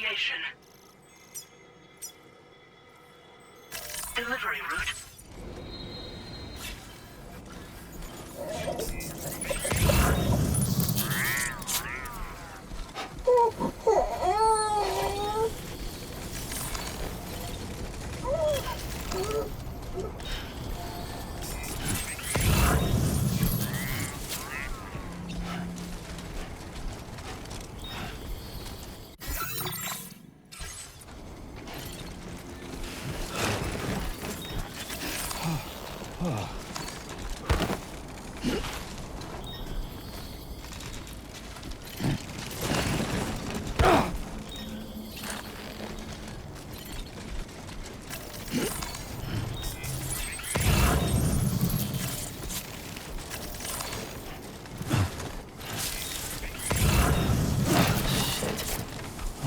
initiation. Delivery route.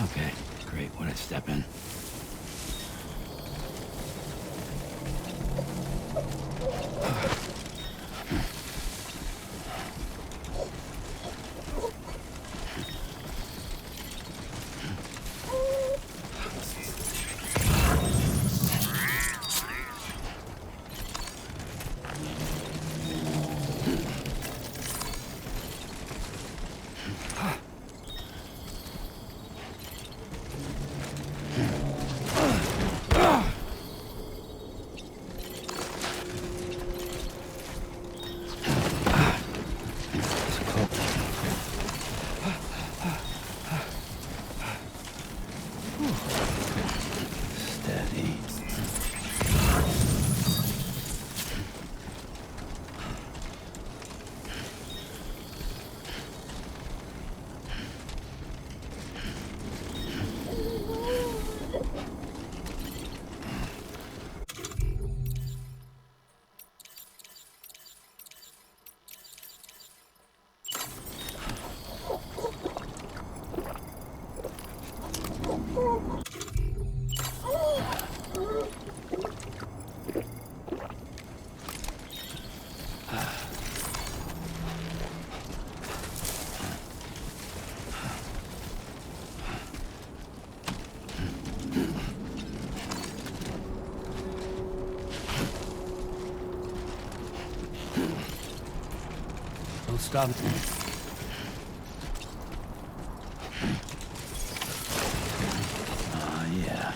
Okay, great. What a step in. Steady. Don't stop. Yeah.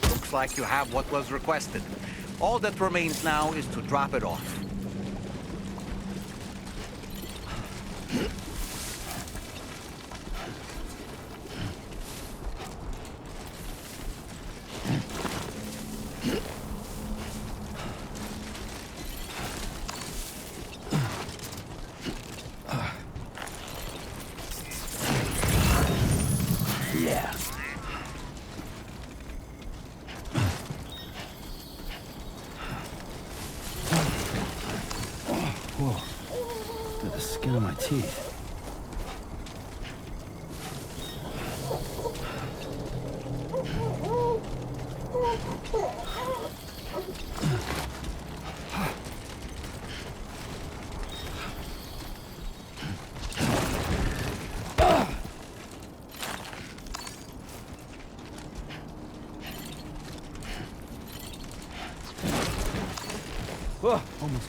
Looks like you have what was requested. All that remains now is to drop it off. Yeah. Whoa. Got the skin on my teeth. Whoa, almost.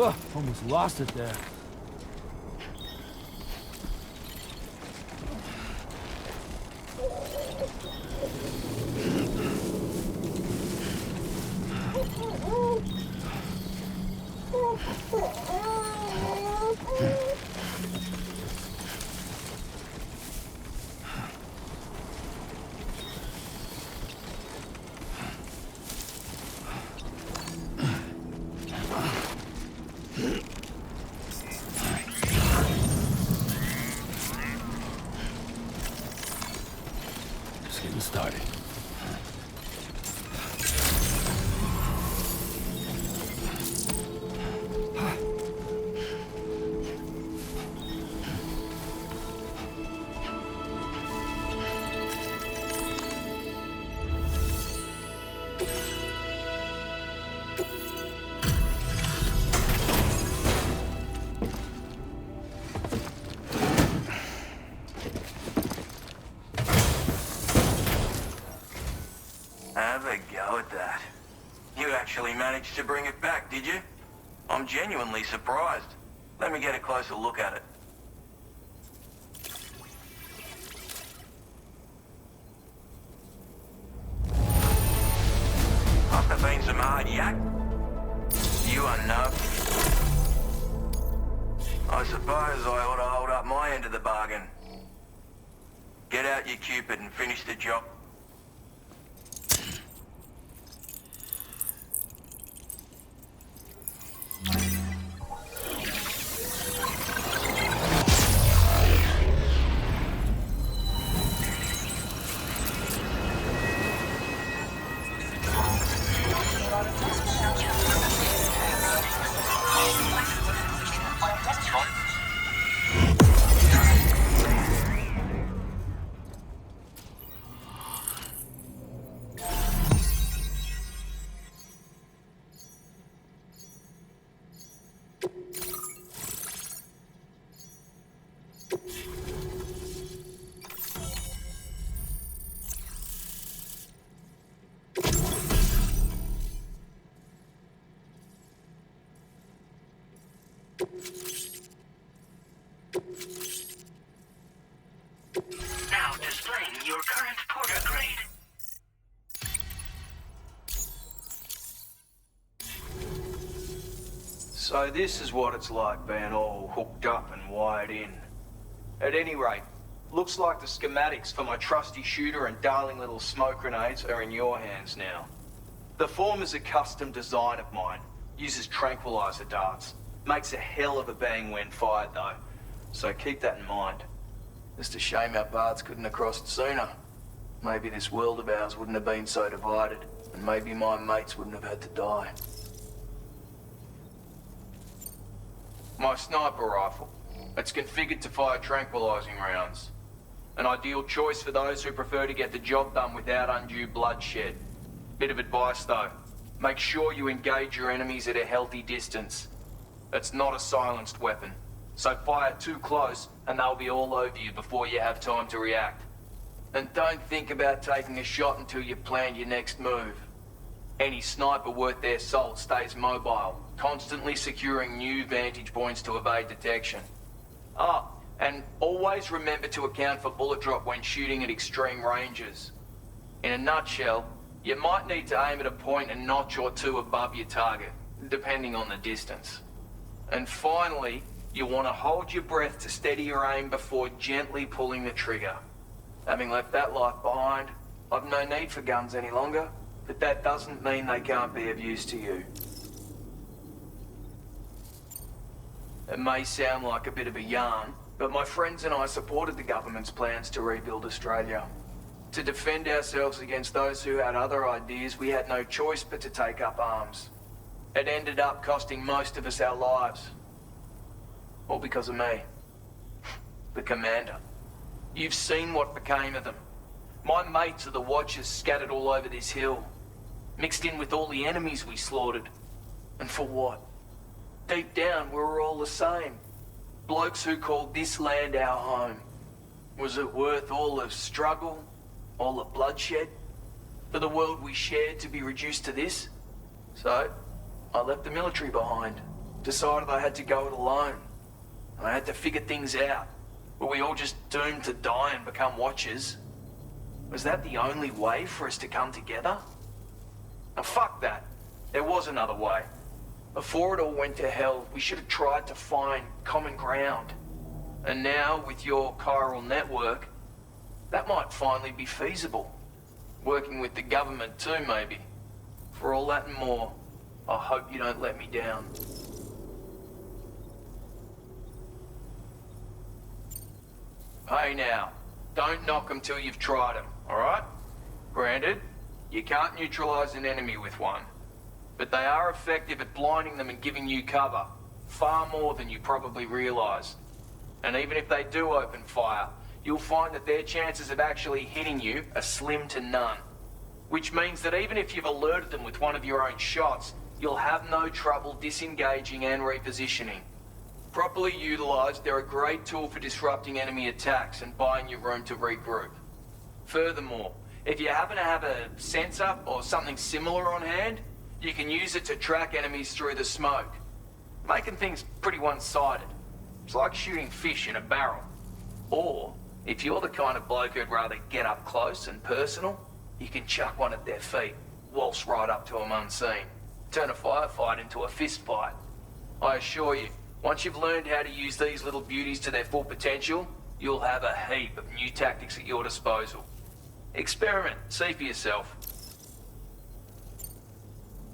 Oh, almost lost it there. Just getting started. Have a go at that. You actually managed to bring it back, did you? I'm genuinely surprised. Let me get a closer look at it. Must have been some hard yak. You are no. I suppose I ought to hold up my end of the bargain. Get out your Cupid and finish the job. Now displaying your current porter grade. So this is what it's like being all hooked up and wired in. At any rate, looks like the schematics for my trusty shooter and darling little smoke grenades are in your hands now. The former's a custom design of mine. Uses tranquilizer darts. Makes a hell of a bang when fired though. So keep that in mind. Just a shame our paths couldn't have crossed sooner. Maybe this world of ours wouldn't have been so divided, and maybe my mates wouldn't have had to die. My sniper rifle. It's configured to fire tranquilizing rounds. An ideal choice for those who prefer to get the job done without undue bloodshed. Bit of advice though. Make sure you engage your enemies at a healthy distance. It's not a silenced weapon. So fire too close and they'll be all over you before you have time to react. And don't think about taking a shot until you've planned your next move. Any sniper worth their salt stays mobile, constantly securing new vantage points to evade detection. And always remember to account for bullet drop when shooting at extreme ranges. In a nutshell, you might need to aim at a point a notch or two above your target, depending on the distance. And finally, you want to hold your breath to steady your aim before gently pulling the trigger. Having left that life behind, I've no need for guns any longer, but that doesn't mean they can't be of use to you. It may sound like a bit of a yarn, but my friends and I supported the government's plans to rebuild Australia. To defend ourselves against those who had other ideas, we had no choice but to take up arms. It ended up costing most of us our lives. All because of me. The commander. You've seen what became of them. My mates are the Watchers scattered all over this hill. Mixed in with all the enemies we slaughtered. And for what? Deep down, we were all the same. Blokes who called this land our home. Was it worth all the struggle? All the bloodshed? For the world we shared to be reduced to this? So, I left the military behind. Decided I had to go it alone. And I had to figure things out. Were we all just doomed to die and become watchers? Was that the only way for us to come together? Now fuck that. There was another way. Before it all went to hell, we should have tried to find common ground. And now, with your chiral network, that might finally be feasible. Working with the government too, maybe. For all that and more, I hope you don't let me down. Hey now, don't knock them till you've tried them, alright? Granted, you can't neutralize an enemy with one. But they are effective at blinding them and giving you cover. Far more than you probably realize. And even if they do open fire, you'll find that their chances of actually hitting you are slim to none. Which means that even if you've alerted them with one of your own shots, you'll have no trouble disengaging and repositioning. Properly utilized, they're a great tool for disrupting enemy attacks and buying you room to regroup. Furthermore, if you happen to have a sensor or something similar on hand, you can use it to track enemies through the smoke, making things pretty one-sided. It's like shooting fish in a barrel. Or, if you're the kind of bloke who'd rather get up close and personal, you can chuck one at their feet, waltz right up to them unseen, turn a firefight into a fist fight. I assure you, once you've learned how to use these little beauties to their full potential, you'll have a heap of new tactics at your disposal. Experiment, see for yourself.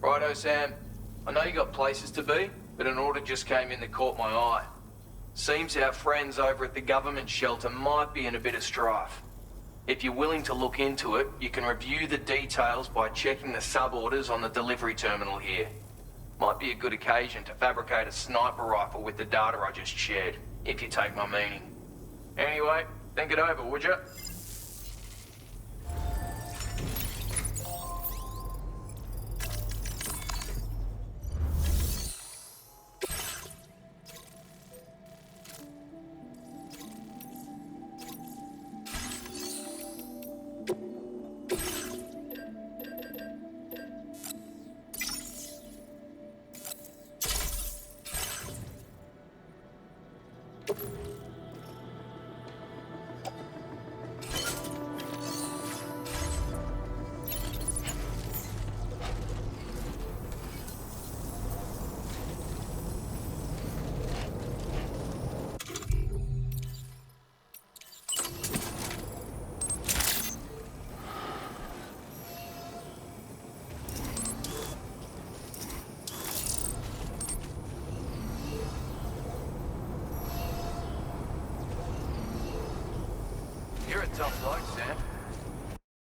Righto, Sam. I know you got places to be, but an order just came in that caught my eye. Seems our friends over at the government shelter might be in a bit of strife. If you're willing to look into it, you can review the details by checking the sub-orders on the delivery terminal here. Might be a good occasion to fabricate a sniper rifle with the data I just shared, if you take my meaning. Anyway, think it over, would you? You're a tough bloke, Sam.